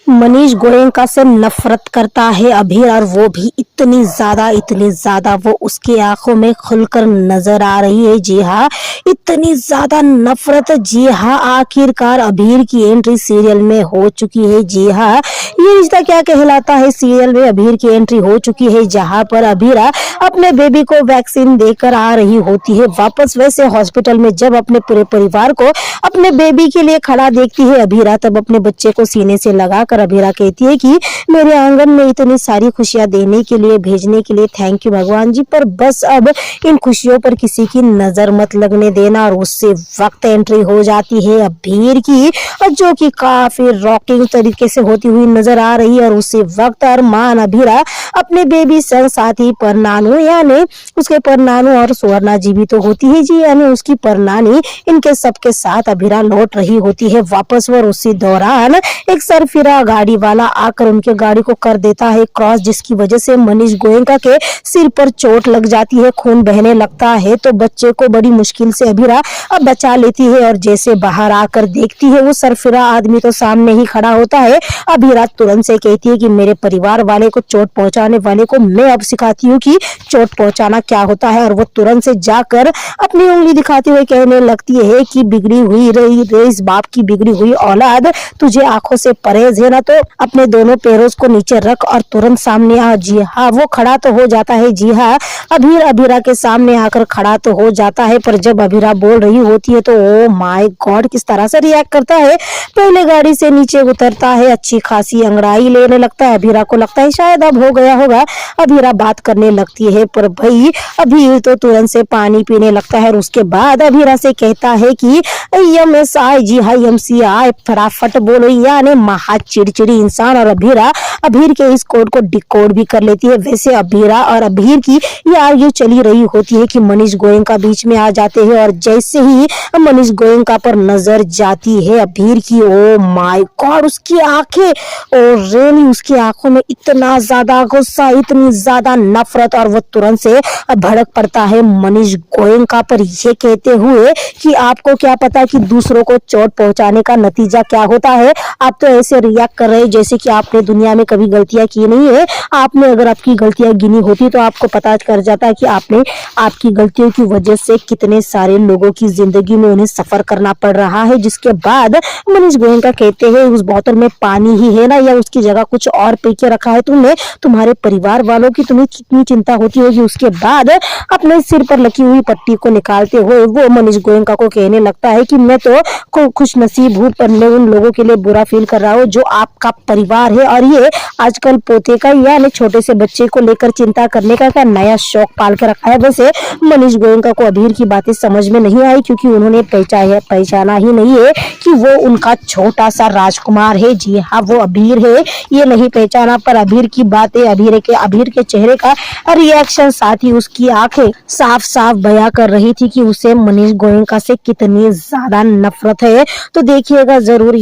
मनीष गोयनका से नफरत करता है अभीर, और वो भी इतनी ज्यादा वो उसकी आंखों में खुलकर नजर आ रही है। जी हाँ, इतनी ज्यादा नफरत। जी हाँ, आखिरकार अभीर की एंट्री सीरियल में हो चुकी है। जी हाँ, ये रिश्ता क्या कहलाता है सीरियल में अभीर की एंट्री हो चुकी है, जहां पर अभीरा अपने बेबी को वैक्सीन देकर आ रही होती है वापस। वैसे हॉस्पिटल में जब अपने पूरे परिवार को अपने बेबी के लिए खड़ा देखती है अभीरा, तब अपने बच्चे को सीने से लगाकर अभीरा कहती है कि मेरे आंगन में इतनी सारी खुशियां देने के लिए, भेजने के लिए थैंक यू भगवान जी, पर बस अब इन खुशियों पर किसी की नजर मत लगने देना। और उससे वक्त एंट्री हो जाती है अभीर की, जो कि काफी रॉकिंग तरीके से होती हुई नजर आ रही है। और उसी वक्त अरमान अभीरा अपने बेबी संग साथी परनानू, यानी उसके परनानू और सुवर्णा जी भी तो होती है जी, यानी उसकी परनानी, इनके सबके साथ अभीरा लौट रही होती है वापस। और उसी दौरान एक सरफिरा गाड़ी वाला आकर उनके गाड़ी को कर देता है क्रॉस, जिसकी वजह से मनीष गोयनका के सिर पर चोट लग जाती है, खून बहने लगता है। तो बच्चे को बड़ी मुश्किल से अभीरा अब बचा लेती है, और जैसे बाहर आकर देखती है वो सरफिरा आदमी तो सामने ही खड़ा होता है। अभीरा तुरंत से कहती है कि मेरे परिवार वाले को चोट पहुंचाने वाले को मैं अब सिखाती हूँ कि चोट पहुंचाना क्या होता है। और वो तुरंत से जाकर अपनी उंगली दिखाते हुए कहने लगती है कि बिगड़ी हुई रही इस बाप की बिगड़ी हुई औलाद, तुझे आंखों से परहेज है ना, तो अपने दोनों पैरों को नीचे रख और तुरंत सामने आ। जी हाँ, वो खड़ा तो हो जाता है। जी हाँ, अभीरा के सामने आकर खड़ा तो हो जाता है, पर जब अभीरा बोल रही होती है तो ओ माय गॉड किस तरह से रिएक्ट करता है। पहले गाड़ी से नीचे उतरता है, अच्छी खासी अंगड़ाई लेने लगता है। अभीरा को लगता है शायद अब हो गया होगा। अभीरा बात करने लगती है, पर भाई अभीर तो तुरंत से पानी पीने लगता है। और उसके बाद अभीरा से कहता है कि MSI, जी हाँ MCI, फटाफट बोलो, यानी महा चिड़चिड़ी इंसान। और अभीरा अभीर के इस कोड को डिकोड भी कर लेती है। वैसे अभीरा और अभीर की ये आर्ग्यू चली रही होती है कि मनीष गोयनका बीच में आ जाते हैं, और जैसे ही मनीष गोयनका पर नजर जाती है अभीर की, ओ माय गॉड, उसकी आंखें, और रियली उसकी आंखों में इतना ज्यादा गुस्सा, इतनी ज्यादा नफरत, और वो तुरंत से भड़क पड़ता है मनीष गोयनका पर, ये कहते हुए कि आपको क्या पता कि दूसरों को चोट पहुंचाने का नतीजा क्या होता है। आप तो ऐसे रिएक्ट कर रहे हैं जैसे कि आपने दुनिया में कभी गलतियां की नहीं है। आपने अगर आपकी गलतियां गिनी होती तो आपको पता कर जाता कि आपने आपकी गलतियों की वजह से कितने सारे लोगों की जिंदगी में उन्हें सफर करना पड़ रहा है। जिसके बाद मनीष गोयनका कहते हैं उस बोतल में पानी ही है ना, या उसकी जगह कुछ और पी के रखा है तुमने, तुम्हारे परिवार वालों की तुम्हें कितनी चिंता होती होगी। उसके बाद अपने सिर पर लगी हुई पट्टी को निकालते हुए वो मनीष गोयनका को कहने लगता है कि मैं तो खुश नसीब हूँ, पर मैं उन लोगों के लिए बुरा फील कर रहा हूँ जो आपका परिवार है, और ये आजकल पोते का यानी छोटे से बच्चे को लेकर चिंता करने का नया शौक पाल के रखा है। वैसे मनीष गोयनका को अभीर की बातें समझ में नहीं आई, क्योंकि उन्होंने पहचाना ही नहीं है कि वो उनका छोटा सा राजकुमार है। जी हाँ, वो अभीर है, ये नहीं पहचाना। पर अभीर की बातें, अभीर के चेहरे का रिएक्शन, साथ ही उसकी आंखें साफ साफ बयां कर रही थी कि उसे मनीष गोयनका से कितनी ज्यादा नफरत है। तो देखिएगा जरूर।